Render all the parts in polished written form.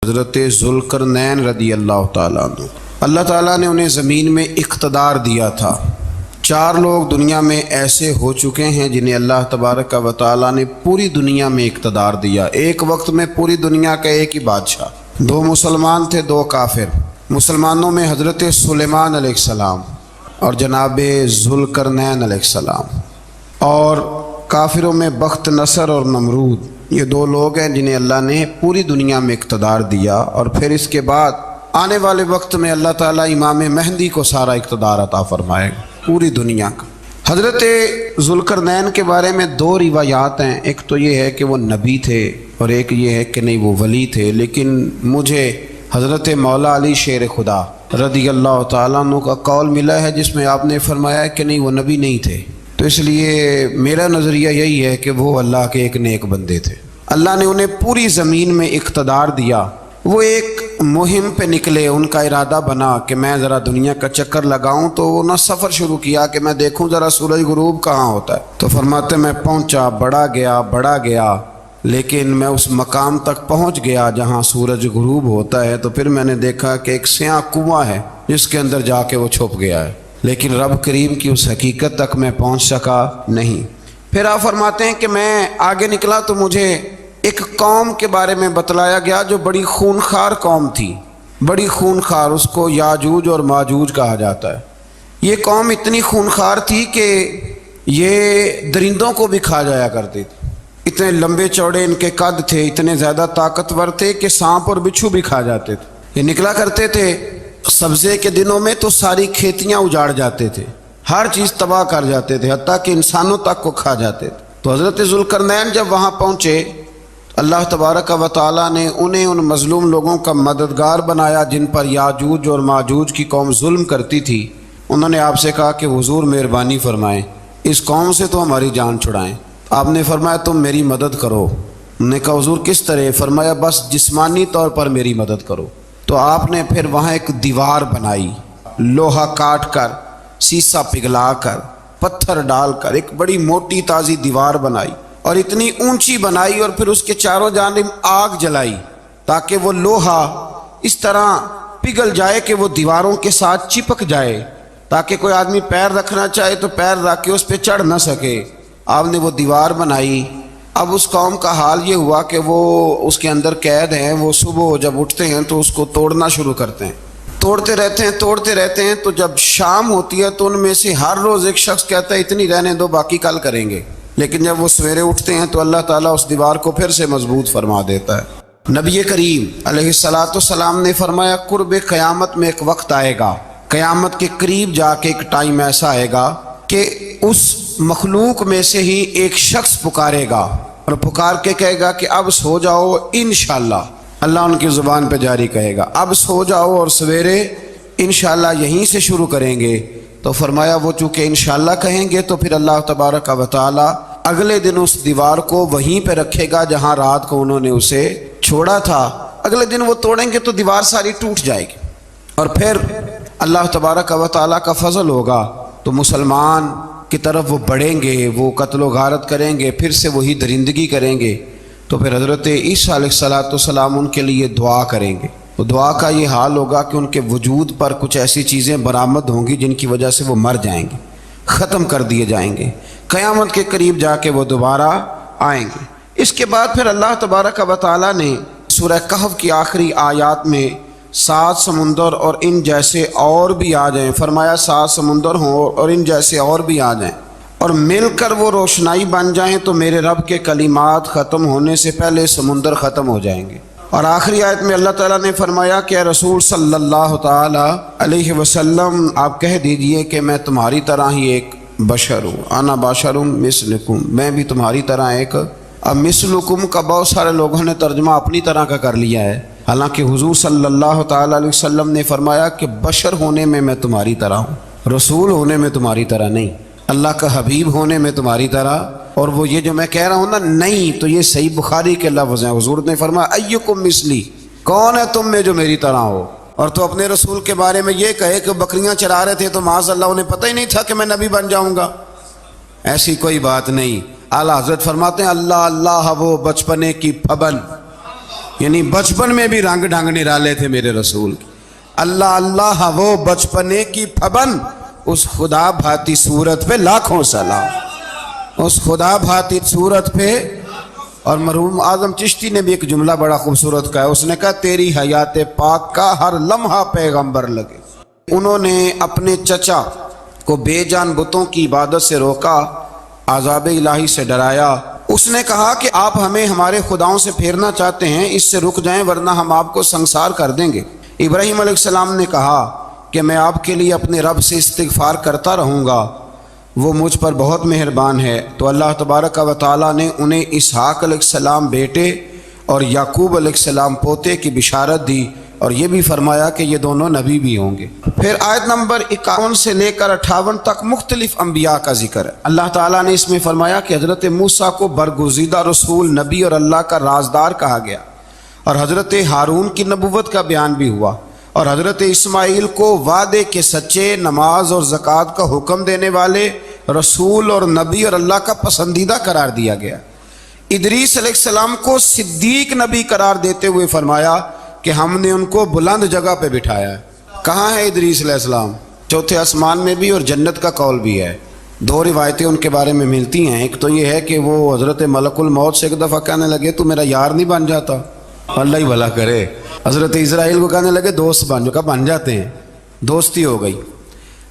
حضرت ذوالقرنین رضی اللہ تعالیٰ عنہ۔ اللہ تعالیٰ نے انہیں زمین میں اقتدار دیا تھا۔ 4 لوگ دنیا میں ایسے ہو چکے ہیں جنہیں اللہ تبارک و تعالیٰ نے پوری دنیا میں اقتدار دیا، ایک وقت میں پوری دنیا کا ایک ہی بادشاہ۔ 2 مسلمان تھے، 2 کافر۔ مسلمانوں میں حضرت سلیمان علیہ السلام اور جناب ذوالقرنین علیہ السلام، اور کافروں میں بخت نصر اور نمرود۔ یہ 2 لوگ ہیں جنہیں اللہ نے پوری دنیا میں اقتدار دیا، اور پھر اس کے بعد آنے والے وقت میں اللہ تعالیٰ امام مہدی کو سارا اقتدار عطا فرمائے گا پوری دنیا کا۔ حضرت ذوالقرنین کے بارے میں 2 روایات ہیں، ایک تو یہ ہے کہ وہ نبی تھے اور ایک یہ ہے کہ نہیں وہ ولی تھے، لیکن مجھے حضرت مولا علی شیر خدا رضی اللہ تعالیٰ عنہ کا قول ملا ہے جس میں آپ نے فرمایا کہ نہیں وہ نبی نہیں تھے، تو اس لیے میرا نظریہ یہی ہے کہ وہ اللہ کے ایک نیک بندے تھے۔ اللہ نے انہیں پوری زمین میں اقتدار دیا۔ وہ ایک مہم پہ نکلے، ان کا ارادہ بنا کہ میں ذرا دنیا کا چکر لگاؤں، تو انہوں نے سفر شروع کیا کہ میں دیکھوں ذرا سورج غروب کہاں ہوتا ہے۔ تو فرماتے میں پہنچا، بڑا گیا، لیکن میں اس مقام تک پہنچ گیا جہاں سورج غروب ہوتا ہے، تو پھر میں نے دیکھا کہ ایک سیاہ کنواں ہے جس کے اندر جا کے وہ چھپ گیا ہے، لیکن رب کریم کی اس حقیقت تک میں پہنچ سکا نہیں۔ پھر آپ فرماتے ہیں کہ میں آگے نکلا تو مجھے ایک قوم کے بارے میں بتلایا گیا جو بڑی خونخوار قوم تھی، بڑی خونخوار، اس کو یاجوج اور ماجوج کہا جاتا ہے۔ یہ قوم اتنی خونخوار تھی کہ یہ درندوں کو بھی کھا جایا کرتی تھی، اتنے لمبے چوڑے ان کے قد تھے، اتنے زیادہ طاقتور تھے کہ سانپ اور بچھو بھی کھا جاتے تھے۔ یہ نکلا کرتے تھے سبزے کے دنوں میں تو ساری کھیتیاں اجاڑ جاتے تھے، ہر چیز تباہ کر جاتے تھے، حتیٰ کہ انسانوں تک کو کھا جاتے تھے۔ تو حضرت ذوالقرنین جب وہاں پہنچے، اللہ تبارک و تعالیٰ نے انہیں ان مظلوم لوگوں کا مددگار بنایا جن پر یاجوج اور ماجوج کی قوم ظلم کرتی تھی۔ انہوں نے آپ سے کہا کہ حضور مہربانی فرمائیں، اس قوم سے تو ہماری جان چھڑائیں۔ آپ نے فرمایا تم میری مدد کرو۔ انہوں نے کہا حضور کس طرح؟ فرمایا بس جسمانی طور پر میری مدد کرو۔ تو آپ نے پھر وہاں ایک دیوار بنائی، لوہا کاٹ کر، سیسا پگھلا کر، پتھر ڈال کر ایک بڑی موٹی تازی دیوار بنائی، اور اتنی اونچی بنائی، اور پھر اس کے چاروں جانب آگ جلائی تاکہ وہ لوہا اس طرح پگھل جائے کہ وہ دیواروں کے ساتھ چپک جائے، تاکہ کوئی آدمی پیر رکھنا چاہے تو پیر رکھ کے اس پہ چڑھ نہ سکے۔ آپ نے وہ دیوار بنائی۔ اب اس قوم کا حال یہ ہوا کہ وہ اس کے اندر قید ہیں، وہ صبح جب اٹھتے ہیں تو اس کو توڑنا شروع کرتے ہیں، توڑتے رہتے ہیں، تو جب شام ہوتی ہے تو ان میں سے ہر روز ایک شخص کہتا ہے اتنی رہنے دو، باقی کل کریں گے، لیکن جب وہ سویرے اٹھتے ہیں تو اللہ تعالیٰ اس دیوار کو پھر سے مضبوط فرما دیتا ہے۔ نبی کریم علیہ السلام نے فرمایا قرب قیامت میں ایک وقت آئے گا، قیامت کے قریب جا کے ایک ٹائم ایسا آئے گا کہ اس مخلوق میں سے ہی ایک شخص پکارے گا اور پکار کے کہے گا کہ اب سو جاؤ انشاءاللہ۔ اللہ ان کی زبان پہ جاری کہے گا اب سو جاؤ اور سویرے انشاءاللہ یہیں سے شروع کریں گے۔ تو فرمایا وہ چونکہ انشاءاللہ کہیں گے تو پھر اللہ تبارک و تعالی اگلے دن اس دیوار کو وہیں پہ رکھے گا جہاں رات کو انہوں نے اسے چھوڑا تھا۔ اگلے دن وہ توڑیں گے تو دیوار ساری ٹوٹ جائے گی، اور پھر اللہ تبارک و تعالیٰ کا فضل ہوگا تو مسلمان کی طرف وہ بڑھیں گے، وہ قتل و غارت کریں گے، پھر سے وہی درندگی کریں گے۔ تو پھر حضرت عیسیٰ علیہ السلام ان کے لیے دعا کریں گے۔ تو دعا کا یہ حال ہوگا کہ ان کے وجود پر کچھ ایسی چیزیں برآمد ہوں گی جن کی وجہ سے وہ مر جائیں گے، ختم کر دیے جائیں گے، قیامت کے قریب جا کے وہ دوبارہ آئیں گے۔ اس کے بعد پھر اللہ تبارک و تعالیٰ نے سورہ کہف کی آخری آیات میں 7 سمندر اور ان جیسے اور بھی آ جائیں، فرمایا 7 سمندر ہوں اور ان جیسے اور بھی آ جائیں اور مل کر وہ روشنائی بن جائیں تو میرے رب کے کلمات ختم ہونے سے پہلے سمندر ختم ہو جائیں گے۔ اور آخری آیت میں اللہ تعالیٰ نے فرمایا کہ اے رسول صلی اللہ تعالی علیہ وسلم آپ کہہ دیجئے کہ میں تمہاری طرح ہی ایک بشر ہوں، انا بشر مثلکم، میں بھی تمہاری طرح ایک۔ اب مثلکم کا بہت سارے لوگوں نے ترجمہ اپنی طرح کا کر لیا ہے، حالانکہ حضور صلی اللہ تعالی علیہ وسلم نے فرمایا کہ بشر ہونے میں تمہاری طرح ہوں، رسول ہونے میں تمہاری طرح نہیں، اللہ کا حبیب ہونے میں تمہاری طرح۔ اور وہ یہ جو میں کہہ رہا ہوں نا نہیں، تو یہ صحیح بخاری کے لفظ ہیں، حضور نے فرمایا ایکم مثلی، کون ہے تم میں جو میری طرح ہو؟ اور تو اپنے رسول کے بارے میں یہ کہے کہ بکریاں چرا رہے تھے تو معاذ اللہ انہیں پتہ ہی نہیں تھا کہ میں نبی بن جاؤں گا، ایسی کوئی بات نہیں۔ اعلیٰ حضرت فرماتے ہیں اللہ اللہ وہ بچپنے کی پھبن، یعنی بچپن میں بھی رنگ ڈھنگ نرالے تھے میرے رسول کی۔ اللہ اللہ وہ بچپنے کی پھبن، اس خدا بھاتی صورت پہ لاکھوں سلام، اس خدا بھاتی صورت پہ۔ اور مرحوم اعظم چشتی نے بھی ایک جملہ بڑا خوبصورت کہا ہے، اس نے کہا تیری حیات پاک کا ہر لمحہ پیغمبر لگے۔ انہوں نے اپنے چچا کو بے جان بتوں کی عبادت سے روکا، عذاب الہی سے ڈرایا۔ اس نے کہا کہ آپ ہمیں ہمارے خداؤں سے پھیرنا چاہتے ہیں، اس سے رک جائیں ورنہ ہم آپ کو سنسار کر دیں گے۔ ابراہیم علیہ السلام نے کہا کہ میں آپ کے لیے اپنے رب سے استغفار کرتا رہوں گا، وہ مجھ پر بہت مہربان ہے۔ تو اللہ تبارک و تعالیٰ نے انہیں اسحاق علیہ السلام بیٹے اور یعقوب علیہ السلام پوتے کی بشارت دی، اور یہ بھی فرمایا کہ یہ دونوں نبی بھی ہوں گے۔ پھر آیت نمبر 51 سے لے کر 58 تک مختلف انبیاء کا ذکر ہے۔ اللہ تعالیٰ نے اس میں فرمایا کہ حضرت موسیٰ کو برگزیدہ رسول، نبی اور اللہ کا رازدار کہا گیا، اور حضرت ہارون کی نبوت کا بیان بھی ہوا، اور حضرت اسماعیل کو وعدے کے سچے، نماز اور زکوٰۃ کا حکم دینے والے رسول اور نبی اور اللہ کا پسندیدہ قرار دیا گیا۔ ادریس علیہ السلام کو صدیق نبی قرار دیتے ہوئے فرمایا کہ ہم نے ان کو بلند جگہ پہ بٹھایا ہے۔ کہاں ہے ادریس علیہ السلام؟ چوتھے آسمان میں بھی، اور جنت کا قول بھی ہے۔ دو روایتیں ان کے بارے میں ملتی ہیں، ایک تو یہ ہے کہ وہ حضرت ملک الموت سے ایک دفعہ کہنے لگے تو میرا یار نہیں بن جاتا؟ اللہ ہی بھلا کرے۔ حضرت اسرائیل کو کہنے لگے دوست بن جو، کہا بن جاتے ہیں، دوستی ہو گئی۔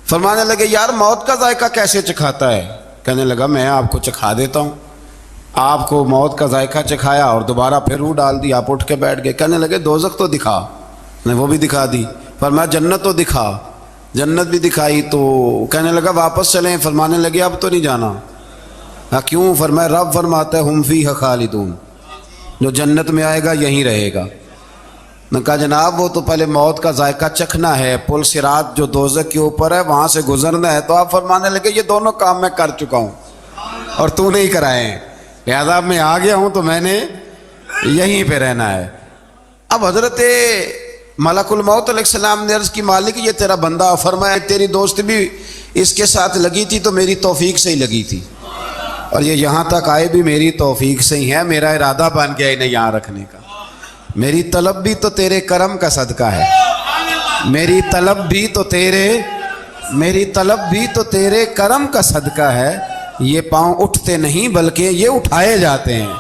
فرمانے لگے یار موت کا ذائقہ کیسے چکھاتا ہے؟ کہنے لگا میں آپ کو چکھا دیتا ہوں۔ آپ کو موت کا ذائقہ چکھایا اور دوبارہ پھر روح ڈال دی، آپ اٹھ کے بیٹھ گئے۔ کہنے لگے دوزخ تو دکھا، نے وہ بھی دکھا دی۔ فرمایا جنت تو دکھا، جنت بھی دکھائی۔ تو کہنے لگا واپس چلیں، فرمانے لگے اب تو نہیں جانا۔ کیوں؟ فرمایا رب فرماتا ہے ہم فیہا خالدون، جو جنت میں آئے گا یہیں رہے گا۔ نے کہا جناب وہ تو پہلے موت کا ذائقہ چکھنا ہے، پل صراط جو دوزخ کے اوپر ہے وہاں سے گزرنا ہے۔ تو آپ فرمانے لگے یہ دونوں کام میں کر چکا ہوں اور تو نہیں کرائے ہیں، لہذا میں آ گیا ہوں تو میں نے یہیں پہ رہنا ہے۔ اب حضرت ملک الموت علیہ السلام نے عرض کی مالک یہ تیرا بندہ، فرمایا تیری دوست بھی اس کے ساتھ لگی تھی تو میری توفیق سے ہی لگی تھی، اور یہ یہاں تک آئے بھی میری توفیق سے ہی ہے، میرا ارادہ بن گیا انہیں یہاں رکھنے کا۔ میری طلب بھی تو تیرے کرم کا صدقہ ہے، میری طلب بھی تو تیرے کرم کا صدقہ ہے۔ یہ پاؤں اٹھتے نہیں بلکہ یہ اٹھائے جاتے ہیں،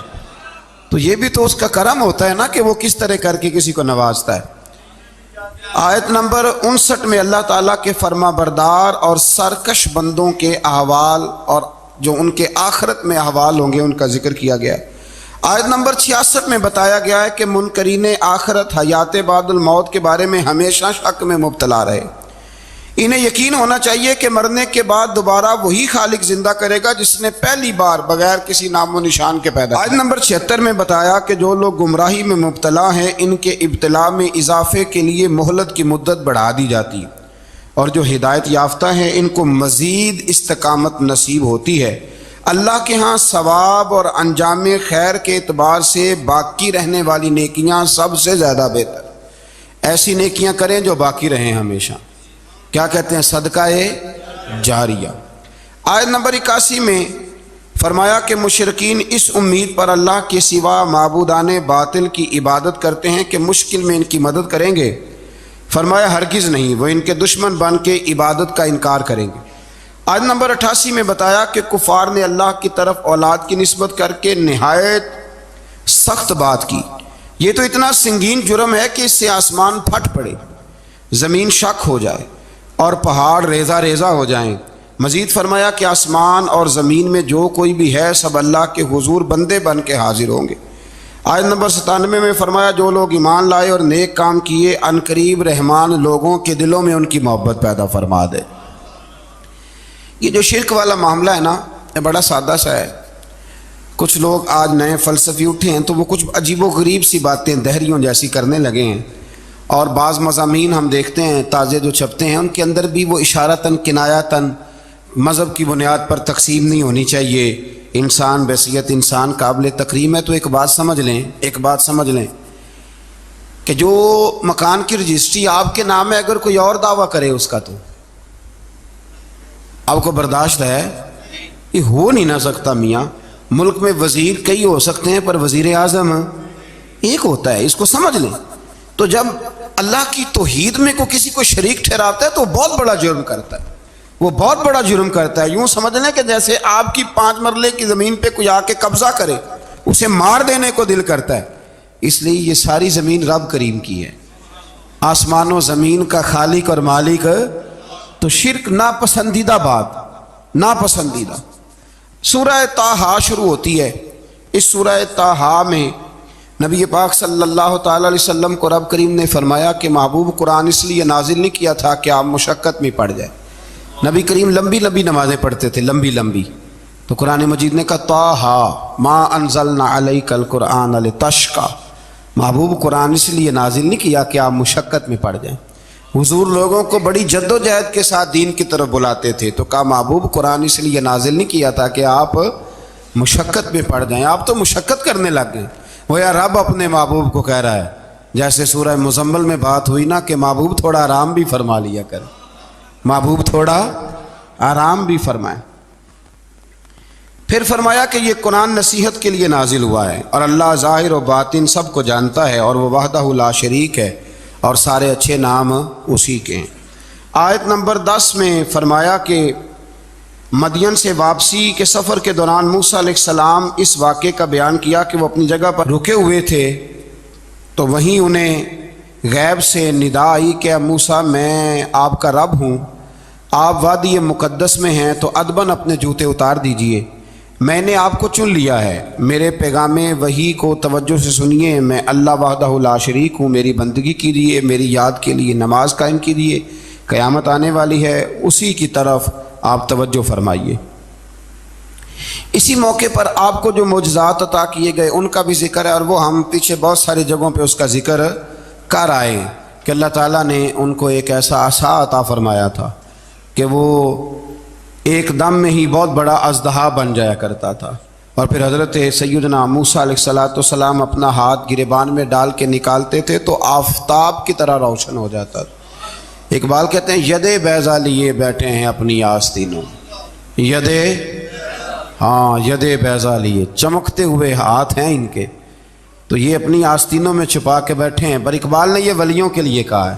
تو یہ بھی تو اس کا کرم ہوتا ہے نا کہ وہ کس طرح کر کے کسی کو نوازتا ہے۔ آیت نمبر 59 میں اللہ تعالیٰ کے فرما بردار اور سرکش بندوں کے احوال اور جو ان کے آخرت میں احوال ہوں گے ان کا ذکر کیا گیا ہے۔ آیت نمبر 66 میں بتایا گیا ہے کہ منکرین آخرت حیات بعد الموت کے بارے میں ہمیشہ شک میں مبتلا رہے، انہیں یقین ہونا چاہیے کہ مرنے کے بعد دوبارہ وہی خالق زندہ کرے گا جس نے پہلی بار بغیر کسی نام و نشان کے پیدا کیا۔ آیت نمبر 76 میں بتایا کہ جو لوگ گمراہی میں مبتلا ہیں ان کے ابتلا میں اضافے کے لیے مہلت کی مدت بڑھا دی جاتی، اور جو ہدایت یافتہ ہیں ان کو مزید استقامت نصیب ہوتی ہے۔ اللہ کے ہاں ثواب اور انجام خیر کے اعتبار سے باقی رہنے والی نیکیاں سب سے زیادہ بہتر، ایسی نیکیاں کریں جو باقی رہیں ہمیشہ، کیا کہتے ہیں صدقہ جاریہ۔ آیت نمبر 81 میں فرمایا کہ مشرکین اس امید پر اللہ کے سوا معبودان باطل کی عبادت کرتے ہیں کہ مشکل میں ان کی مدد کریں گے، فرمایا ہرگز نہیں، وہ ان کے دشمن بن کے عبادت کا انکار کریں گے۔ آیت نمبر 88 میں بتایا کہ کفار نے اللہ کی طرف اولاد کی نسبت کر کے نہایت سخت بات کی، یہ تو اتنا سنگین جرم ہے کہ اس سے آسمان پھٹ پڑے، زمین شک ہو جائے اور پہاڑ ریزہ ریزہ ہو جائیں۔ مزید فرمایا کہ آسمان اور زمین میں جو کوئی بھی ہے سب اللہ کے حضور بندے بن کے حاضر ہوں گے۔ آیت نمبر 97 میں فرمایا جو لوگ ایمان لائے اور نیک کام کیے عنقریب رحمان لوگوں کے دلوں میں ان کی محبت پیدا فرما دے۔ یہ جو شرک والا معاملہ ہے نا یہ بڑا سادہ سا ہے، کچھ لوگ آج نئے فلسفی اٹھے ہیں تو وہ کچھ عجیب و غریب سی باتیں دہریوں جیسی کرنے لگے ہیں، اور بعض مضامین ہم دیکھتے ہیں تازے جو چھپتے ہیں ان کے اندر بھی وہ اشارتاً کنایاتاً مذہب کی بنیاد پر تقسیم نہیں ہونی چاہیے، انسان بحیثیت انسان قابل تکریم ہے۔ تو ایک بات سمجھ لیں کہ جو مکان کی رجسٹری آپ کے نام ہے اگر کوئی اور دعویٰ کرے اس کا تو آپ کو برداشت ہے؟ یہ ہو نہیں نہ سکتا میاں، ملک میں وزیر کئی ہو سکتے ہیں پر وزیر اعظم ایک ہوتا ہے، اس کو سمجھ لیں۔ تو جب اللہ کی توحید میں کسی کو شریک ٹھہراتا ہے تو وہ بہت بڑا جرم کرتا ہے، وہ بہت بڑا جرم کرتا ہے۔ یوں سمجھ لیں کہ جیسے آپ کی 5 مرلے کی زمین پہ کوئی آ کے قبضہ کرے، اسے مار دینے کو دل کرتا ہے۔ اس لیے یہ ساری زمین رب کریم کی ہے، آسمان و زمین کا خالق اور مالک۔ تو شرک ناپسندیدہ بات، ناپسندیدہ۔ سورہ طٰہٰ شروع ہوتی ہے۔ اس سورہ طٰہٰ میں نبی پاک صلی اللہ تعالی علیہ وسلم کو رب کریم نے فرمایا کہ محبوب قرآن اس لیے نازل نہیں کیا تھا کہ آپ مشقت میں پڑ جائیں۔ نبی کریم لمبی لمبی نمازیں پڑھتے تھے، لمبی لمبی۔ تو قرآن مجید نے کہا طٰہٰ ما انزلنا علیک القرآن لتشقیٰ، محبوب قرآن اس لیے نازل نہیں کیا کہ آپ مشقت میں پڑ جائیں۔ حضور لوگوں کو بڑی جد و جہد کے ساتھ دین کی طرف بلاتے تھے، تو کہا محبوب قرآن اس لیے نازل نہیں کیا تھا کہ آپ مشقت میں پڑ جائیں۔ آپ تو مشقت کرنے لگ گئے۔ وہ یا رب اپنے محبوب کو کہہ رہا ہے، جیسے سورہ مزمل میں بات ہوئی نا کہ محبوب تھوڑا آرام بھی فرما لیا کر، محبوب تھوڑا آرام بھی فرمائے۔ پھر فرمایا کہ یہ قرآن نصیحت کے لیے نازل ہوا ہے، اور اللہ ظاہر و باطن سب کو جانتا ہے، اور وہ وحدہ لا شریک ہے، اور سارے اچھے نام اسی کے ہیں۔ آیت نمبر 10 میں فرمایا کہ مدین سے واپسی کے سفر کے دوران موسیٰ علیہ السلام اس واقعے کا بیان کیا کہ وہ اپنی جگہ پر رکے ہوئے تھے، تو وہیں انہیں غیب سے ندا آئی کہ موسیٰ میں آپ کا رب ہوں، آپ وادی مقدس میں ہیں تو ادباً اپنے جوتے اتار دیجئے، میں نے آپ کو چن لیا ہے، میرے پیغام وحی کو توجہ سے سنیے، میں اللہ وحدہ لا شریک ہوں، میری بندگی کیجیے، میری یاد کے لیے نماز قائم کیجیے، قیامت آنے والی ہے، اسی کی طرف آپ توجہ فرمائیے۔ اسی موقع پر آپ کو جو معجزات عطا کیے گئے ان کا بھی ذکر ہے، اور وہ ہم پیچھے بہت ساری جگہوں پہ اس کا ذکر کر آئے کہ اللہ تعالیٰ نے ان کو ایک ایسا عصا عطا فرمایا تھا کہ وہ ایک دم میں ہی بہت اژدہا اژدہا بن جایا کرتا تھا، اور پھر حضرت سیدنا موسیٰ علیہ السلام اپنا ہاتھ گریبان میں ڈال کے نکالتے تھے تو آفتاب کی طرح روشن ہو جاتا تھا۔ اقبال کہتے ہیں یدے بیضا لیے بیٹھے ہیں اپنی آستینوں، یدے بیضا لیے، چمکتے ہوئے ہاتھ ہیں ان کے، تو یہ اپنی آستینوں میں چھپا کے بیٹھے ہیں۔ پر اقبال نے یہ ولیوں کے لیے کہا ہے،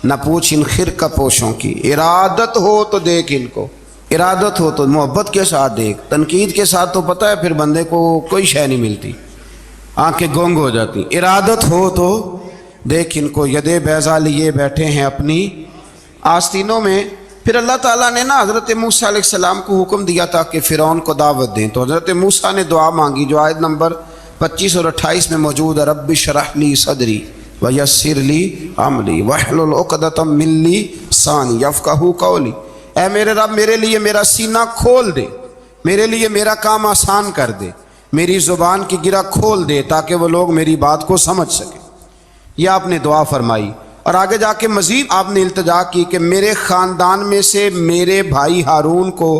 نہ پوچھ ان خرقہ پوشوں کی، ارادت ہو تو دیکھ ان کو، ارادت ہو تو محبت کے ساتھ دیکھ، تنقید کے ساتھ تو پتہ ہے پھر بندے کو کوئی شے نہیں ملتی، آنکھیں گونگ ہو جاتی۔ ارادت ہو تو دیکھ ان کو، یدے بیضا لیے بیٹھے ہیں اپنی آستینوں میں۔ پھر اللہ تعالیٰ نے نا حضرت موسیٰ علیہ السلام کو حکم دیا تھا کہ فرعون کو دعوت دیں، تو حضرت موسیٰ نے دعا مانگی جو آیت نمبر 25 اور 28 میں موجود ہے، رب اشرح لی صدری ویسر لی امری واحلل عقدۃ من لسانی یفقہوا قولی، اے میرے رب میرے لیے میرا سینہ کھول دے، میرے لیے میرا کام آسان کر دے، میری زبان کی گرہ کھول دے تاکہ وہ لوگ میری بات کو سمجھ سکیں۔ یہ آپ نے دعا فرمائی، اور آگے جا کے مزید آپ نے التجا کی کہ میرے خاندان میں سے میرے بھائی ہارون کو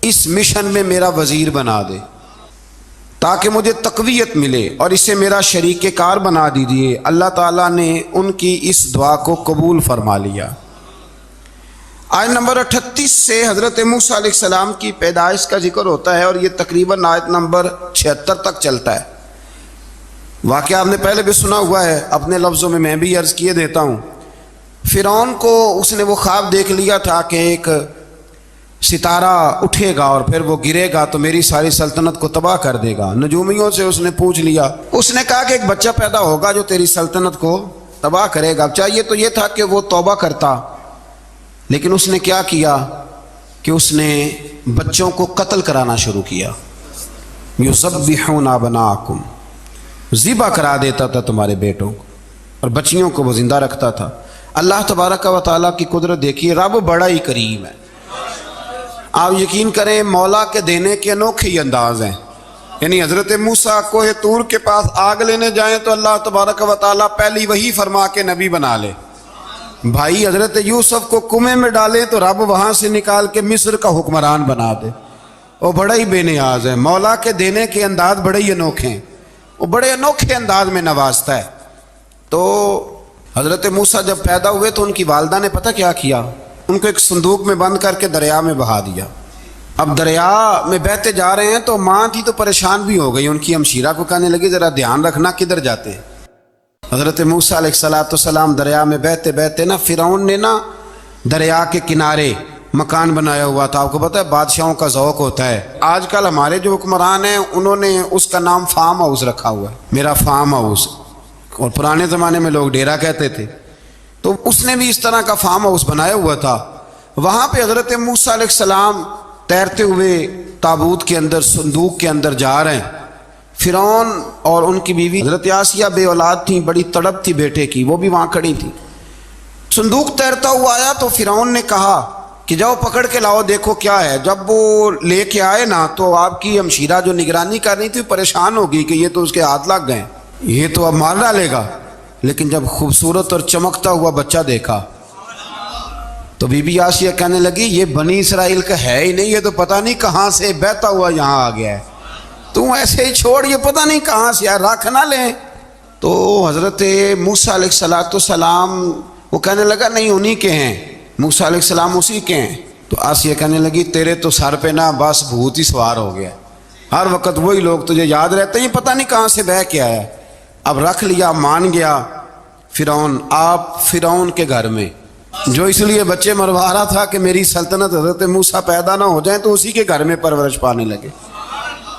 اس مشن میں میرا وزیر بنا دے تاکہ مجھے تقویت ملے، اور اسے میرا شریک کار بنا دیجیے۔ اللہ تعالیٰ نے ان کی اس دعا کو قبول فرما لیا۔ آیت نمبر 38 سے حضرت موسیٰ علیہ السلام کی پیدائش کا ذکر ہوتا ہے، اور یہ تقریباً آیت نمبر 76 تک چلتا ہے۔ واقعہ آپ نے پہلے بھی سنا ہوا ہے، اپنے لفظوں میں بھی عرض کیے دیتا ہوں۔ فرعون کو اس نے وہ خواب دیکھ لیا تھا کہ ایک ستارہ اٹھے گا اور پھر وہ گرے گا تو میری ساری سلطنت کو تباہ کر دے گا۔ نجومیوں سے اس نے پوچھ لیا، اس نے کہا کہ ایک بچہ پیدا ہوگا جو تیری سلطنت کو تباہ کرے گا۔ چاہیے تو یہ تھا کہ وہ توبہ کرتا، لیکن اس نے کیا کیا کہ اس نے بچوں کو قتل کرانا شروع کیا۔ یذبحون ابناءکم، ذبح کرا دیتا تھا تمہارے بیٹوں کو، اور بچیوں کو وہ زندہ رکھتا تھا۔ اللہ تبارک و تعالیٰ کی قدرت دیکھیے، رب بڑا ہی کریم ہے۔ آپ یقین کریں مولا کے دینے کے انوکھے ہی انداز ہیں۔ یعنی حضرت موسیٰ کوہ طور کے پاس آگ لینے جائیں تو اللہ تبارک و تعالیٰ پہلی وہی فرما کے نبی بنا لے۔ بھائی حضرت یوسف کو کنویں میں ڈالیں تو رب وہاں سے نکال کے مصر کا حکمران بنا دے۔ وہ بڑا ہی بے نیاز ہے، مولا کے دینے کے انداز بڑے ہی انوکھے ہیں، وہ بڑے انوکھے انداز میں نوازتا ہے۔ تو حضرت موسیٰ جب پیدا ہوئے تو ان کی والدہ نے پتہ کیا کیا، ان کو ایک صندوق میں بند کر کے دریا میں بہا دیا۔ اب دریا میں بہتے جا رہے ہیں تو ماں تھی تو پریشان بھی ہو گئی، ان کی ہمشیرہ کو کہنے لگی ذرا دھیان رکھنا کدھر جاتے ہیں۔ حضرت موسیٰ علیہ السلام دریا میں بہتے بہتے نا فرعون نے نا دریا کے کنارے مکان بنایا ہوا تھا۔ آپ کو پتہ ہے بادشاہوں کا ذوق ہوتا ہے، آج کل ہمارے جو حکمران ہیں انہوں نے اس کا نام فارم ہاؤس رکھا ہوا ہے، میرا فارم ہاؤس، اور پرانے زمانے میں لوگ ڈیرا کہتے تھے، تو اس نے بھی اس طرح کا فارم ہاؤس بنایا ہوا تھا۔ وہاں پہ حضرت موسیٰ علیہ السلام تیرتے ہوئے تابوت کے اندر صندوق کے اندر جا رہے ہیں۔ فرعون اور ان کی بیوی حضرت آسیہ بے اولاد تھیں، بڑی تڑپ تھی بیٹے کی، وہ بھی وہاں کھڑی تھی۔ صندوق تیرتا ہوا آیا تو فرعون نے کہا کہ جاؤ پکڑ کے لاؤ دیکھو کیا ہے۔ جب وہ لے کے آئے نا تو آپ کی ہمشیرہ جو نگرانی کر رہی تھی پریشان ہو گئی کہ یہ تو اس کے ہاتھ لگ گئے، یہ تو اب مار ڈالے گا۔ لیکن جب خوبصورت اور چمکتا ہوا بچہ دیکھا تو بی بی آسیہ کہنے لگی یہ بنی اسرائیل کا ہے ہی نہیں، یہ تو پتہ نہیں کہاں سے بہتا ہوا یہاں آ گیا ہے، تو ایسے ہی چھوڑ، یہ پتہ نہیں کہاں سے ہے، رکھ نہ لیں۔ تو حضرت موسیٰ علیہ السلام وہ کہنے لگا نہیں انہی کے ہیں، موسیٰ علیہ السلام اسی کے ہیں۔ تو آسیہ کہنے لگی تیرے تو سر پہ نا بس بھوت ہی سوار ہو گیا، ہر وقت وہی لوگ تجھے یاد رہتے ہیں، پتہ نہیں کہاں سے بہ کے آیا۔ اب رکھ لیا، مان گیا فرعون۔ آپ فرعون کے گھر میں جو اس لیے بچے مروا رہا تھا کہ میری سلطنت حضرت موسیٰ پیدا نہ ہو جائیں، تو اسی کے گھر میں پرورش پانے لگے،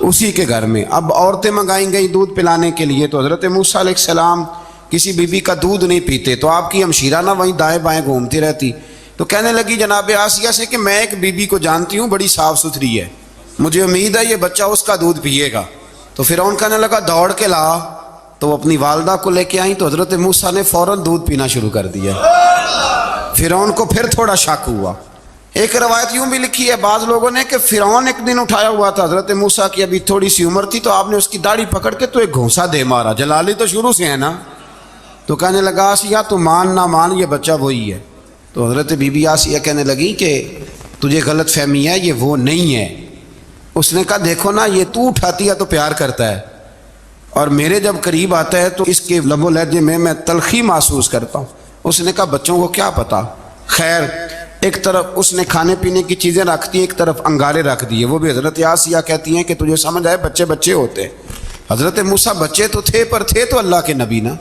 اسی کے گھر میں۔ اب عورتیں منگائیں گئی دودھ پلانے کے لیے، تو حضرت موسیٰ علیہ السلام کسی بی بی کا دودھ نہیں پیتے، تو آپ کی ہمشیرہ نہ وہیں دائیں بائیں گھومتی رہتی، تو کہنے لگی جناب آسیہ سے کہ میں ایک بی بی کو جانتی ہوں بڑی صاف ستھری ہے، مجھے امید ہے یہ بچہ اس کا دودھ پیے گا۔ تو فرعون کہنے لگا دوڑ کے لا، تو وہ اپنی والدہ کو لے کے آئیں، تو حضرت موسیٰ نے فوراً دودھ پینا شروع کر دیا۔ فرعون کو پھر تھوڑا شک ہوا۔ ایک روایت یوں بھی لکھی ہے بعض لوگوں نے کہ فرعون ایک دن اٹھایا ہوا تھا، حضرت موسیٰ کی ابھی تھوڑی سی عمر تھی، تو آپ نے اس کی داڑھی پکڑ کے تو ایک گھونسا دے مارا، جلالی تو شروع سے ہے نا۔ تو کہنے لگا آسیہ تو مان نہ مان یہ بچہ وہی ہے۔ تو حضرت بی بی آسیہ کہنے لگی کہ تجھے غلط فہمی ہے، یہ وہ نہیں ہے۔ اس نے کہا دیکھو نا یہ تو اٹھاتی ہے تو پیار کرتا ہے، اور میرے جب قریب آتا ہے تو اس کے لب و لہجے میں تلخی محسوس کرتا ہوں۔ اس نے کہا بچوں کو کیا پتا۔ خیر ایک طرف اس نے کھانے پینے کی چیزیں رکھ دی، ایک طرف انگارے رکھ دیے، وہ بھی حضرت آسیہ کہتی ہیں کہ تجھے سمجھ آئے بچے بچے ہوتے ہیں۔ حضرت موسیٰ بچے تو تھے پر تھے تو اللہ کے نبی نا،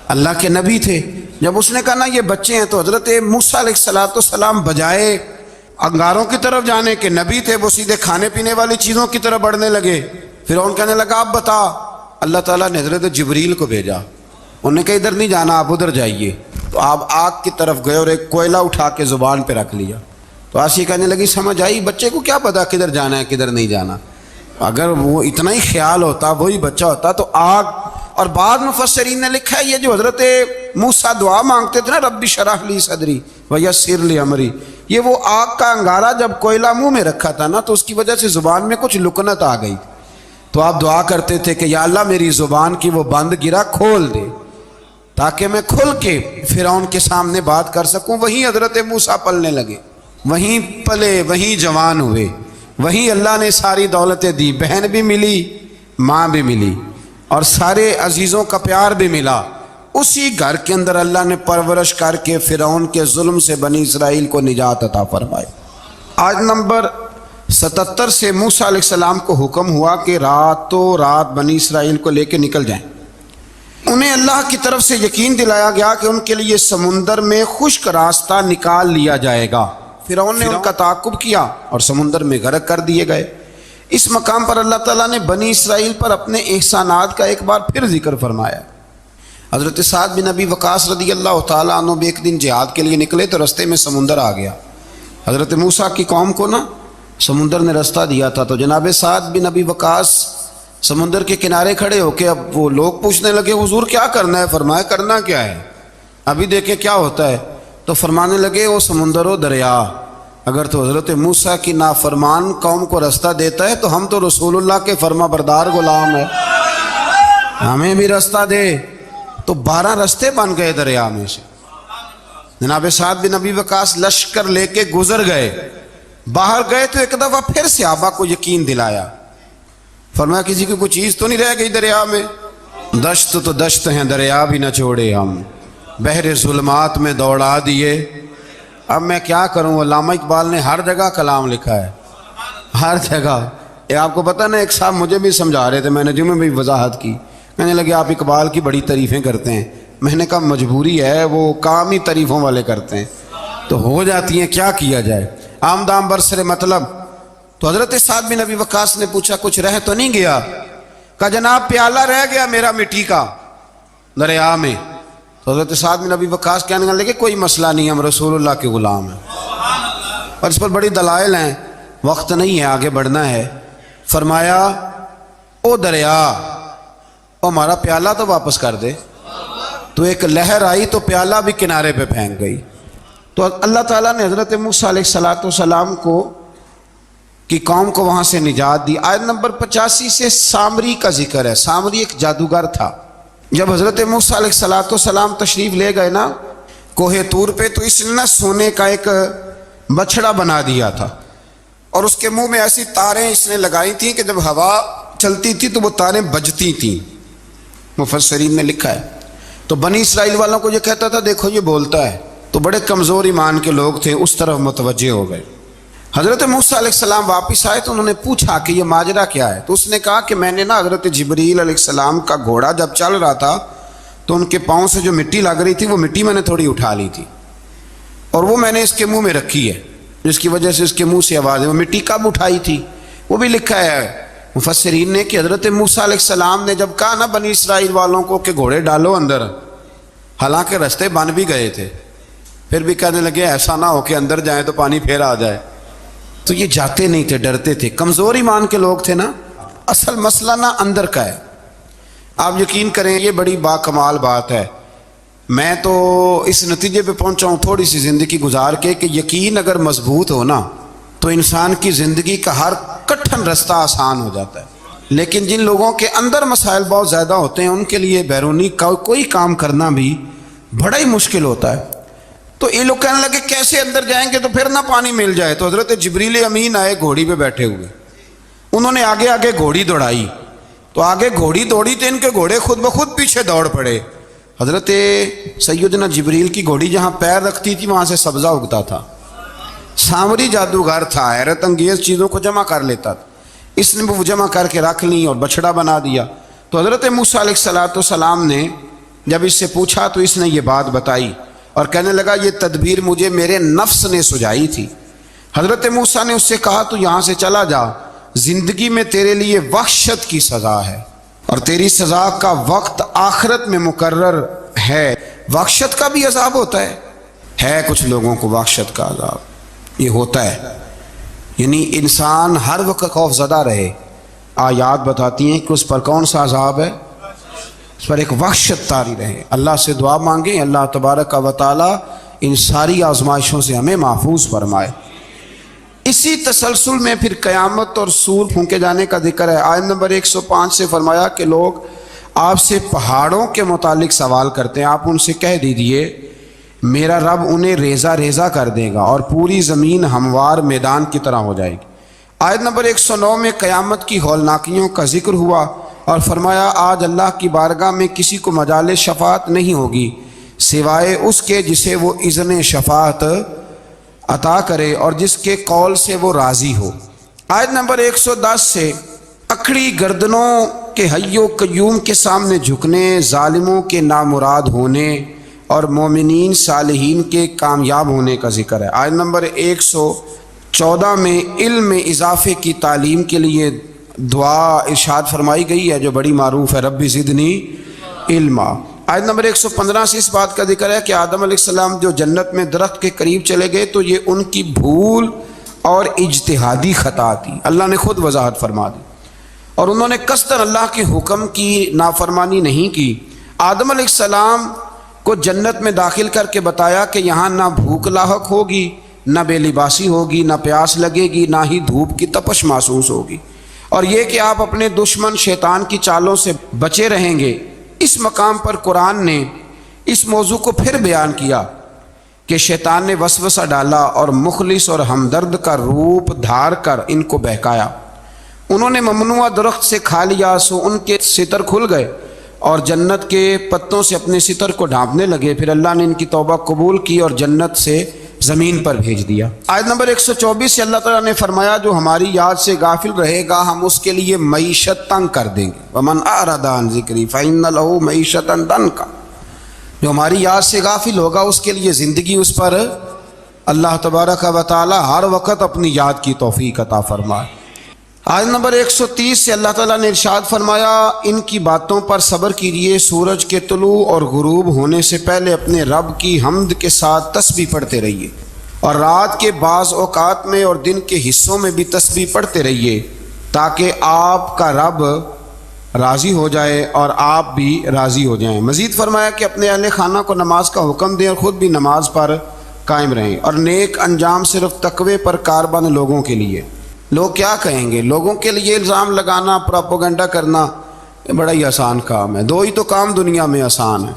اللہ کے نبی تھے۔ جب اس نے کہا نا یہ بچے ہیں، تو حضرت موسیٰ علیہ السلام بجائے انگاروں کی طرف جانے کے نبی تھے، وہ سیدھے کھانے پینے والی چیزوں کی طرف بڑھنے لگے۔ فرعون کہنے لگا اب بتا۔ اللہ تعالیٰ نے حضرت جبریل کو بھیجا، انہوں نے کہا ادھر نہیں جانا آپ ادھر جائیے۔ تو آپ آگ کی طرف گئے اور ایک کوئلہ اٹھا کے زبان پہ رکھ لیا۔ تو آسیہ کہنے لگی سمجھ آئی، بچے کو کیا پتا کدھر جانا ہے کدھر نہیں جانا، اگر وہ اتنا ہی خیال ہوتا وہی بچہ ہوتا تو آگ۔ اور بعض مفسرین نے لکھا ہے یہ جو حضرت موسیٰ دعا مانگتے تھے نا رب اشرح لی صدری ویسر لی امری، یہ وہ آگ کا انگارہ جب کوئلہ منہ میں رکھا تھا نا تو اس کی وجہ سے زبان میں کچھ لکنت آ گئی، تو آپ دعا کرتے تھے کہ یا اللہ میری زبان کی وہ بند گرا کھول دے تاکہ میں کھل کے فرعون کے سامنے بات کر سکوں۔ وہیں حضرت موسیٰ پلنے لگے، وہیں پلے، وہیں جوان ہوئے، وہیں اللہ نے ساری دولتیں دی، بہن بھی ملی، ماں بھی ملی، اور سارے عزیزوں کا پیار بھی ملا۔ اسی گھر کے اندر اللہ نے پرورش کر کے فرعون کے ظلم سے بنی اسرائیل کو نجات عطا فرمائی۔ آج نمبر 77 سے موسیٰ علیہ السلام کو حکم ہوا کہ راتوں رات بنی اسرائیل کو لے کے نکل جائیں۔ انہیں اللہ کی طرف سے یقین دلایا گیا کہ ان کے لیے سمندر میں خشک راستہ نکال لیا جائے گا۔ فرعون نے ان کا تعاقب کیا اور سمندر میں غرق کر دیے گئے۔ اس مقام پر اللہ تعالیٰ نے بنی اسرائیل پر اپنے احسانات کا ایک بار پھر ذکر فرمایا۔ حضرت سعد بن ابی وقاص رضی اللہ تعالیٰ عنہ بھی ایک دن جہاد کے لیے نکلے تو رستے میں سمندر آ گیا۔ حضرت موسیٰ کی قوم کو نا سمندر نے رستہ دیا تھا، تو جناب سعد بن ابی وقاص سمندر کے کنارے کھڑے ہو کے اب وہ لوگ پوچھنے لگے حضور کیا کرنا ہے؟ فرمایا کرنا کیا ہے، ابھی دیکھیں کیا ہوتا ہے۔ تو فرمانے لگے وہ سمندر و دریا اگر تو حضرت موسیٰ کی نافرمان قوم کو رستہ دیتا ہے تو ہم تو رسول اللہ کے فرما بردار غلام ہیں، ہمیں بھی رستہ دے۔ تو 12 رستے بن گئے دریا میں سے۔ جناب سعد بن ابی وقاص لشکر لے کے گزر گئے، باہر گئے تو ایک دفعہ پھر صحابہ کو یقین دلایا، فرمایا کسی کی کوئی چیز تو نہیں رہ گئی دریا میں؟ دشت تو دشت ہیں دریا بھی نہ چھوڑے ہم، بحر ظلمات میں دوڑا دیے۔ اب میں کیا کروں، علامہ اقبال نے ہر جگہ کلام لکھا ہے، ہر جگہ یہ آپ کو پتہ نا، ایک صاحب مجھے بھی سمجھا رہے تھے، میں نے جمعے میں بھی وضاحت کی، کہنے لگے آپ اقبال کی بڑی تعریفیں کرتے ہیں۔ میں نے کہا مجبوری ہے، وہ کام ہی تعریفوں والے کرتے ہیں تو ہو جاتی ہیں، کیا کیا جائے، آمدام برسر مطلب۔ تو حضرت سعد بن ابی وقاص نے پوچھا کچھ رہ تو نہیں گیا؟ کہا جناب پیالہ رہ گیا میرا مٹی کا دریا میں۔ تو حضرت سعد بن ابی وقاص کہنے لگے کوئی مسئلہ نہیں، ہم رسول اللہ کے غلام ہیں، اور اس پر بڑی دلائل ہیں، وقت نہیں ہے آگے بڑھنا ہے۔ فرمایا او دریا، او ہمارا پیالہ تو واپس کر دے۔ تو ایک لہر آئی تو پیالہ بھی کنارے پہ پھینک گئی۔ تو اللہ تعالیٰ نے حضرت موسیٰ علیہ السلام کو کی قوم کو وہاں سے نجات دی۔ آیت نمبر 85 سے سامری کا ذکر ہے۔ سامری ایک جادوگر تھا۔ جب حضرت موسیٰ علیہ السلام تشریف لے گئے نا کوہ طور پہ، تو اس نے نا سونے کا ایک بچڑا بنا دیا تھا، اور اس کے منہ میں ایسی تاریں اس نے لگائی تھیں کہ جب ہوا چلتی تھی تو وہ تاریں بجتی تھیں، مفسرین نے لکھا ہے۔ تو بنی اسرائیل والوں کو یہ کہتا تھا دیکھو یہ بولتا ہے، تو بڑے کمزور ایمان کے لوگ تھے، اس طرف متوجہ ہو گئے۔ حضرت موسیٰ علیہ السلام واپس آئے تو انہوں نے پوچھا کہ یہ ماجرا کیا ہے؟ تو اس نے کہا کہ میں نے نا حضرت جبریل علیہ السلام کا گھوڑا جب چل رہا تھا تو ان کے پاؤں سے جو مٹی لگ رہی تھی وہ مٹی میں نے تھوڑی اٹھا لی تھی، اور وہ میں نے اس کے منہ میں رکھی ہے، جس کی وجہ سے اس کے منہ سے آواز ہے۔ وہ مٹی کب اٹھائی تھی وہ بھی لکھا ہے مفسرین نے کہ حضرت موسیٰ علیہ السلام نے جب کہا نا بنی اسرائیل والوں کو کہ گھوڑے ڈالو اندر، حالانکہ رستے بن بھی گئے تھے، پھر بھی کہنے لگے ایسا نہ ہو کہ اندر جائیں تو پانی پھر آ جائے، تو یہ جاتے نہیں تھے، ڈرتے تھے، کمزور ایمان کے لوگ تھے نا۔ اصل مسئلہ نا اندر کا ہے، آپ یقین کریں یہ بڑی با کمال بات ہے۔ میں تو اس نتیجے پہ پہنچا ہوں تھوڑی سی زندگی گزار کے کہ یقین اگر مضبوط ہو نا تو انسان کی زندگی کا ہر کٹھن رستہ آسان ہو جاتا ہے، لیکن جن لوگوں کے اندر مسائل بہت زیادہ ہوتے ہیں ان کے لیے بیرونی کوئی کام کرنا بھی بڑا ہی مشکل ہوتا ہے۔ تو یہ لوگ کہنے لگے کیسے اندر جائیں گے تو پھر نہ پانی مل جائے؟ تو حضرت جبریل امین آئے گھوڑی پہ بیٹھے ہوئے، انہوں نے آگے آگے گھوڑی دوڑائی، تو آگے گھوڑی دوڑی تو ان کے گھوڑے خود بخود پیچھے دوڑ پڑے۔ حضرت سیدنا جبریل کی گھوڑی جہاں پیر رکھتی تھی وہاں سے سبزہ اگتا تھا۔ سامری جادوگر تھا، حیرت انگیز چیزوں کو جمع کر لیتا تھا، اس نے وہ جمع کر کے رکھ لی اور بچڑا بنا دیا۔ تو حضرت موسیٰ علیہ السلام نے جب اس سے پوچھا تو اس نے یہ بات بتائی اور کہنے لگا یہ تدبیر مجھے میرے نفس نے سجائی تھی۔ حضرت موسیٰ نے اس سے کہا تو یہاں سے چلا جا، زندگی میں تیرے لیے وحشت کی سزا ہے اور تیری سزا کا وقت آخرت میں مقرر ہے۔ وحشت کا بھی عذاب ہوتا ہے کچھ لوگوں کو وحشت کا عذاب یہ ہوتا ہے، یعنی انسان ہر وقت خوف زدہ رہے۔ آیات بتاتی ہیں کہ اس پر کون سا عذاب ہے؟ اس پر ایک وحشت طاری رہے۔ اللہ سے دعا مانگیں اللہ تبارک و تعالی ان ساری آزمائشوں سے ہمیں محفوظ فرمائے۔ اسی تسلسل میں پھر قیامت اور سور پھونکے جانے کا ذکر ہے۔ آیت نمبر 105 سے فرمایا کہ لوگ آپ سے پہاڑوں کے متعلق سوال کرتے ہیں، آپ ان سے کہہ دیجئے میرا رب انہیں ریزہ ریزہ کر دے گا اور پوری زمین ہموار میدان کی طرح ہو جائے گی۔ آیت نمبر 109 میں قیامت کی ہولناکیوں کا ذکر ہوا اور فرمایا آج اللہ کی بارگاہ میں کسی کو مجال شفاعت نہیں ہوگی سوائے اس کے جسے وہ اذن شفاعت عطا کرے اور جس کے قول سے وہ راضی ہو۔ آیت نمبر 110 سے اکھڑی گردنوں کے حی و قیوم کے سامنے جھکنے، ظالموں کے نامراد ہونے اور مومنین صالحین کے کامیاب ہونے کا ذکر ہے۔ آیت نمبر 114 میں علم اضافے کی تعلیم کے لیے دعا ارشاد فرمائی گئی ہے جو بڑی معروف ہے، رب زدنی علما۔ آیت نمبر 115 سے اس بات کا ذکر ہے کہ آدم علیہ السلام جو جنت میں درخت کے قریب چلے گئے تو یہ ان کی بھول اور اجتہادی خطا تھی، اللہ نے خود وضاحت فرما دی، اور انہوں نے قصداً اللہ کے حکم کی نافرمانی نہیں کی۔ آدم علیہ السلام کو جنت میں داخل کر کے بتایا کہ یہاں نہ بھوک لاحق ہوگی، نہ بے لباسی ہوگی، نہ پیاس لگے گی، نہ ہی دھوپ کی تپش محسوس ہوگی، اور یہ کہ آپ اپنے دشمن شیطان کی چالوں سے بچے رہیں گے۔ اس مقام پر قرآن نے اس موضوع کو پھر بیان کیا کہ شیطان نے وسوسہ ڈالا اور مخلص اور ہمدرد کا روپ دھار کر ان کو بہکایا۔ انہوں نے ممنوع درخت سے کھا لیا سو ان کے ستر کھل گئے اور جنت کے پتوں سے اپنے ستر کو ڈھانپنے لگے۔ پھر اللہ نے ان کی توبہ قبول کی اور جنت سے زمین پر بھیج دیا۔ آیت نمبر 124 سے اللہ تعالیٰ نے فرمایا جو ہماری یاد سے غافل رہے گا ہم اس کے لیے معیشت تنگ کر دیں گے۔ وَمَنْ أَعْرَضَ عَنْ ذِكْرِي فَإِنَّ لَهُ مَعِيشَةً ضَنْكًا، جو ہماری یاد سے غافل ہوگا اس کے لیے زندگی اس پر اللہ تبارک و تعالیٰ ہر وقت اپنی یاد کی توفیق عطا فرمائے۔ آیت نمبر 130 سے اللہ تعالیٰ نے ارشاد فرمایا ان کی باتوں پر صبر کیجیے، سورج کے طلوع اور غروب ہونے سے پہلے اپنے رب کی حمد کے ساتھ تسبیح پڑھتے رہیے، اور رات کے بعض اوقات میں اور دن کے حصوں میں بھی تسبیح پڑھتے رہیے، تاکہ آپ کا رب راضی ہو جائے اور آپ بھی راضی ہو جائیں۔ مزید فرمایا کہ اپنے اہل خانہ کو نماز کا حکم دیں اور خود بھی نماز پر قائم رہیں، اور نیک انجام صرف تقوی پر کاربند لوگوں کے لیے۔ لوگ کیا کہیں گے؟ لوگوں کے لیے الزام لگانا، پروپیگنڈا کرنا یہ بڑا ہی آسان کام ہے۔ دو ہی تو کام دنیا میں آسان ہے،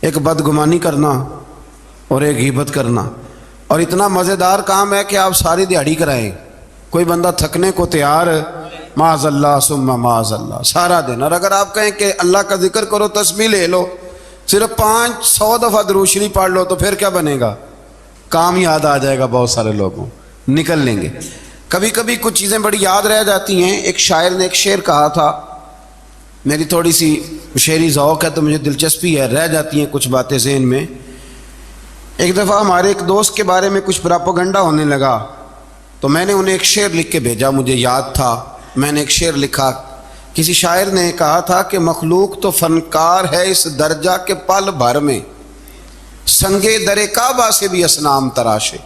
ایک بدگمانی کرنا اور ایک غیبت کرنا، اور اتنا مزیدار کام ہے کہ آپ ساری دیہڑی کرائیں، کوئی بندہ تھکنے کو تیار معاذ اللہ ثم معاذ اللہ سارا دن۔ اور اگر آپ کہیں کہ اللہ کا ذکر کرو، تسبیح لے لو، صرف 500 دفعہ درود شریف پڑھ لو، تو پھر کیا بنے گا؟ کام یاد آ جائے گا، بہت سارے لوگوں نکل لیں گے۔ کبھی کبھی کچھ چیزیں بڑی یاد رہ جاتی ہیں۔ ایک شاعر نے ایک شعر کہا تھا، میری تھوڑی سی شعری ذوق ہے تو مجھے دلچسپی ہے، رہ جاتی ہیں کچھ باتیں ذہن میں۔ ایک دفعہ ہمارے ایک دوست کے بارے میں کچھ پراپیگنڈا ہونے لگا، تو میں نے انہیں ایک شعر لکھ کے بھیجا، مجھے یاد تھا، میں نے ایک شعر لکھا۔ کسی شاعر نے کہا تھا کہ مخلوق تو فنکار ہے اس درجہ کے پل بھر میں، سنگے در کعبہ سے بھی اصنام تراشے۔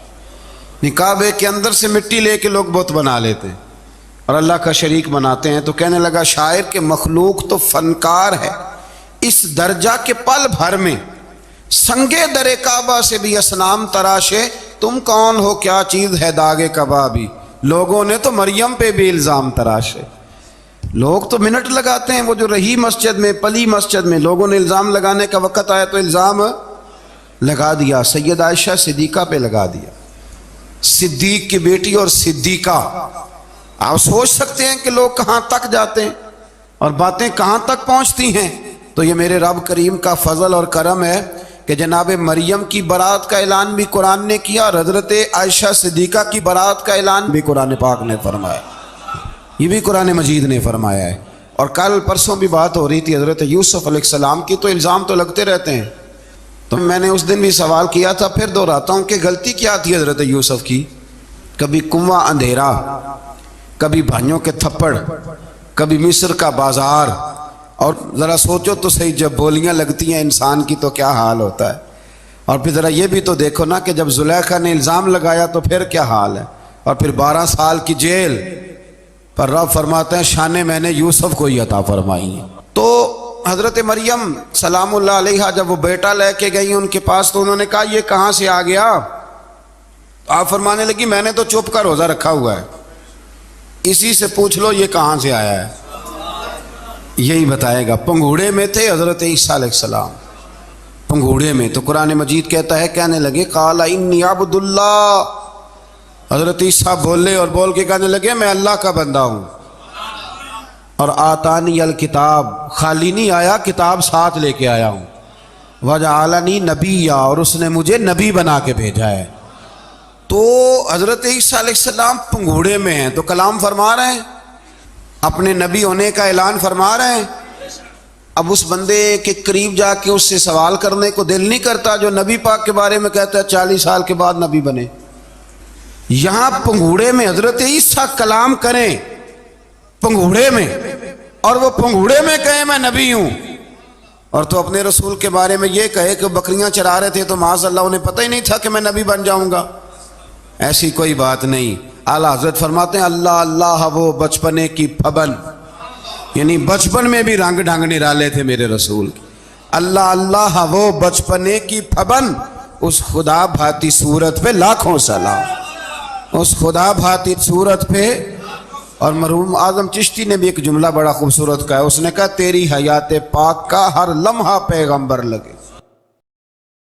کعبے کے اندر سے مٹی لے کے لوگ بت بنا لیتے اور اللہ کا شریک بناتے ہیں۔ تو کہنے لگا شاعر کہ مخلوق تو فنکار ہے اس درجہ کے پل بھر میں، سنگے در کعبہ سے بھی اصنام تراشے، تم کون ہو کیا چیز ہے داغ کبابی، لوگوں نے تو مریم پہ بھی الزام تراشے۔ لوگ تو منٹ لگاتے ہیں، وہ جو رہی مسجد میں، پلی مسجد میں، لوگوں نے الزام لگانے کا وقت آیا تو الزام لگا دیا، سید عائشہ صدیقہ پہ لگا دیا، صدیق کی بیٹی اور صدیقہ۔ آپ سوچ سکتے ہیں کہ لوگ کہاں تک جاتے ہیں اور باتیں کہاں تک پہنچتی ہیں۔ تو یہ میرے رب کریم کا فضل اور کرم ہے کہ جناب مریم کی برات کا اعلان بھی قرآن نے کیا، اور حضرت عائشہ صدیقہ کی برات کا اعلان بھی قرآن پاک نے فرمایا، یہ بھی قرآن مجید نے فرمایا ہے۔ اور کل پرسوں بھی بات ہو رہی تھی حضرت یوسف علیہ السلام کی، تو الزام تو لگتے رہتے ہیں۔ تو میں نے اس دن بھی سوال کیا تھا، پھر دہراتا ہوں کہ غلطی کیا تھی حضرت یوسف کی؟ کبھی کنواں اندھیرا، کبھی بھائیوں کے تھپڑ، کبھی مصر کا بازار، اور ذرا سوچو تو صحیح جب بولیاں لگتی ہیں انسان کی تو کیا حال ہوتا ہے۔ اور پھر ذرا یہ بھی تو دیکھو نا کہ جب زلیخا نے الزام لگایا تو پھر کیا حال ہے، اور پھر 12 سال کی جیل پر رب فرماتے ہیں شانیں میں نے یوسف کو ہی عطا فرمائی ہیں۔ تو حضرت مریم سلام اللہ علیہا جب وہ بیٹا لے کے گئی ان کے پاس تو انہوں نے کہا یہ کہاں سے آ گیا؟ آپ فرمانے لگی میں نے تو چپ کر روزہ رکھا ہوا ہے، اسی سے پوچھ لو یہ کہاں سے آیا ہے، یہی بتائے گا۔ پنگھوڑے میں تھے حضرت عیسیٰ علیہ السلام، پنگھوڑے میں، تو قرآن مجید کہتا ہے کہنے لگے قال انی عبد اللہ، حضرت عیسیٰ بولے اور بول کے کہنے لگے میں اللہ کا بندہ ہوں، اور آتانی الکتاب، خالی نہیں آیا، کتاب ساتھ لے کے آیا ہوں، وجعلنی نبیا، اور اس نے مجھے نبی بنا کے بھیجا ہے۔ تو حضرت عیسیٰ علیہ السلام پنگھوڑے میں ہیں تو کلام فرما رہے ہیں، اپنے نبی ہونے کا اعلان فرما رہے ہیں۔ اب اس بندے کے قریب جا کے اس سے سوال کرنے کو دل نہیں کرتا جو نبی پاک کے بارے میں کہتا ہے 40 سال کے بعد نبی بنے۔ یہاں پنگھوڑے میں حضرت عیسیٰ کلام کریں، پنگھوڑے میں، اور وہ پنگھوڑے میں کہے میں نبی ہوں، اور تو اپنے رسول کے بارے میں یہ کہے کہ بکریاں چرا رہے تھے تو معاذ اللہ انہیں پتہ ہی نہیں تھا کہ میں نبی بن جاؤں گا۔ ایسی کوئی بات نہیں۔ اعلیٰ حضرت فرماتے ہیں اللہ اللہ وہ بچپنے کی پھبن، یعنی بچپن میں بھی رنگ ڈھنگ نرالے تھے میرے رسول کی۔ اللہ اللہ وہ بچپنے کی پھبن، اس خدا بھاتی صورت پہ لاکھوں سلام، اس خدا بھاتی صورت پہ۔ اور مرحوم اعظم چشتی نے بھی ایک جملہ بڑا خوبصورت کہا ہے، اس نے کہا تیری حیات پاک کا ہر لمحہ پیغمبر لگے۔